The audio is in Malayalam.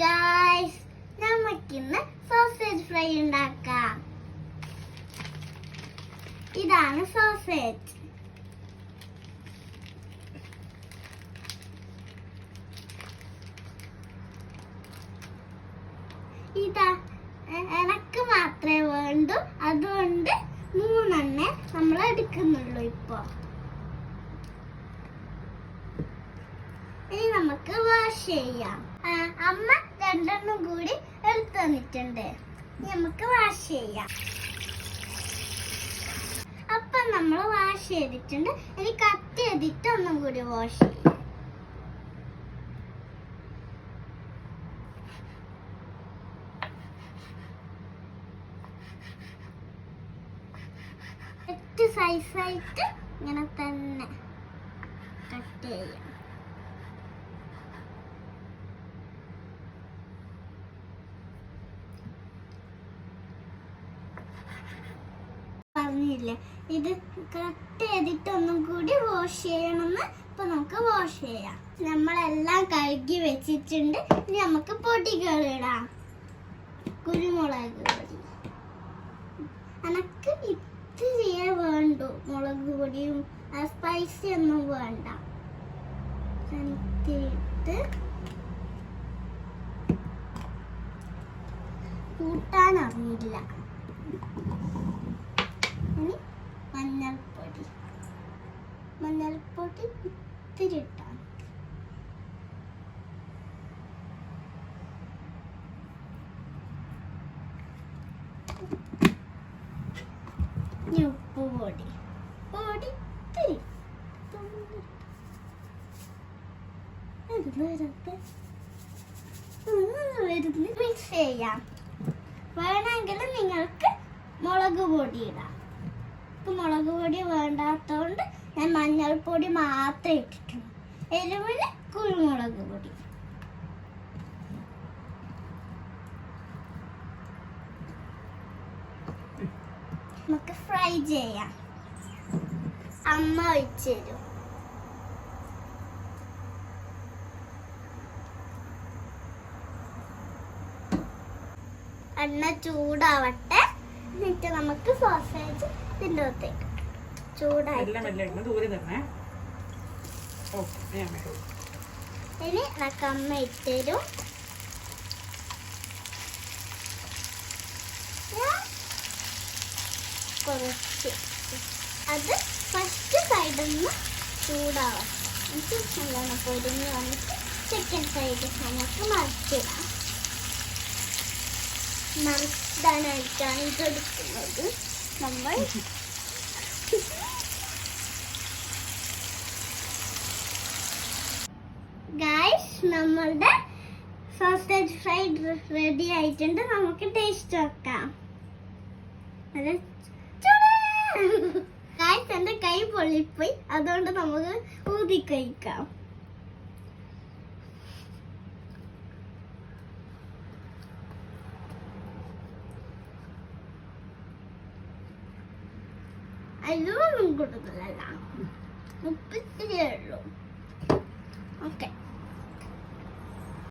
ഗായ്സ്, നമുക്കിന്ന് സോസേജ് ഫ്രൈ ഉണ്ടാക്കാം. ഇതാണ് സോസേജ്. ഇതാ എനക്ക് മാത്രമേ വേണ്ടൂ, അതുകൊണ്ട് 3 നമ്മൾ എടുക്കുന്നുള്ളൂ. ഇപ്പൊ ഇനി നമുക്ക് വാഷ് ചെയ്യാം. അമ്മ 2 കൂടി എടുത്തു തന്നിട്ടുണ്ട്. നമുക്ക് വാഷ് ചെയ്യാം. അപ്പൊ നമ്മൾ വാഷ് ചെയ്തിട്ടുണ്ട്. ഇനി കട്ട് ചെയ്തിട്ട് ഒന്നും കൂടി വാഷ് ചെയ്യാം. സൈസായിട്ട് ഇങ്ങനെ തന്നെ കട്ട് ചെയ്യാം. പറഞ്ഞില്ലേ, ഇത് കട്ട് ചെയ്തിട്ട് ഒന്നും കൂടി വാഷ് ചെയ്യണമെന്ന്. ഇപ്പൊ നമുക്ക് വാഷ് ചെയ്യാം. നമ്മളെല്ലാം കഴുകി വെച്ചിട്ടുണ്ട്. ഇനി നമുക്ക് പൊടികൾ ഇടാം. കുരുമുളക് പൊടി എനക്ക് ഇത്തിരിയേ വേണ്ടു. മുളക് പൊടിയും സ്പൈസി ഒന്നും വേണ്ട. ഇട്ട് കൂട്ടാൻ അറിയില്ല. ഇനി മഞ്ഞൾപ്പൊടി ഇത്തിരി ഇട്ടാൽ ഉപ്പുപൊടി ഇത്തിരി മിക്സ് ചെയ്യാം. വേണമെങ്കിൽ നിങ്ങൾക്ക് മുളക് പൊടി ഇടാം. ഇപ്പൊ മുളക് പൊടി വേണ്ടാത്തതുകൊണ്ട് ഞാൻ മഞ്ഞൾപ്പൊടി മാത്രമേ ഇട്ടിട്ടുള്ളൂ. എരിവിന് കുരുമുളക് പൊടി. നമുക്ക് ഫ്രൈ ചെയ്യാം. അമ്മ ഒഴിച്ചു തരും. എണ്ണ ചൂടാവട്ടെ. എന്നിട്ട് നമുക്ക് സോസേജ് ഇതിൻ്റെ അകത്തേക്ക് ചൂടായി. ഇനി നമുക്ക് അമ്മ ഇട്ടുതരും. കുറച്ച് അത് ഫസ്റ്റ് സൈഡൊന്ന് ചൂടാവാം. എന്നിട്ട് നല്ലോണം പൊരിഞ്ഞ് വന്നിട്ട് സെക്കൻഡ് സൈഡ് നമുക്ക് മറിച്ചിടാം. മറിച്ചിടാനായിട്ടാണ് ഇതെടുക്കുന്നത് നമ്മൾ. ഗായ്സ്, നമ്മളുടെ സോസേജ് ഫ്രൈ റെഡി ആയിട്ടുണ്ട്. നമുക്ക് ടേസ്റ്റ് നോക്കാം. ഗായ്സ്, എന്റെ കൈ പൊള്ളിപ്പോയി. അതുകൊണ്ട് നമുക്ക് ഊതി കഴിക്കാം. അതൊന്നും കൂടുതലല്ല, 3 ഉള്ളൂ. ഓക്കെ.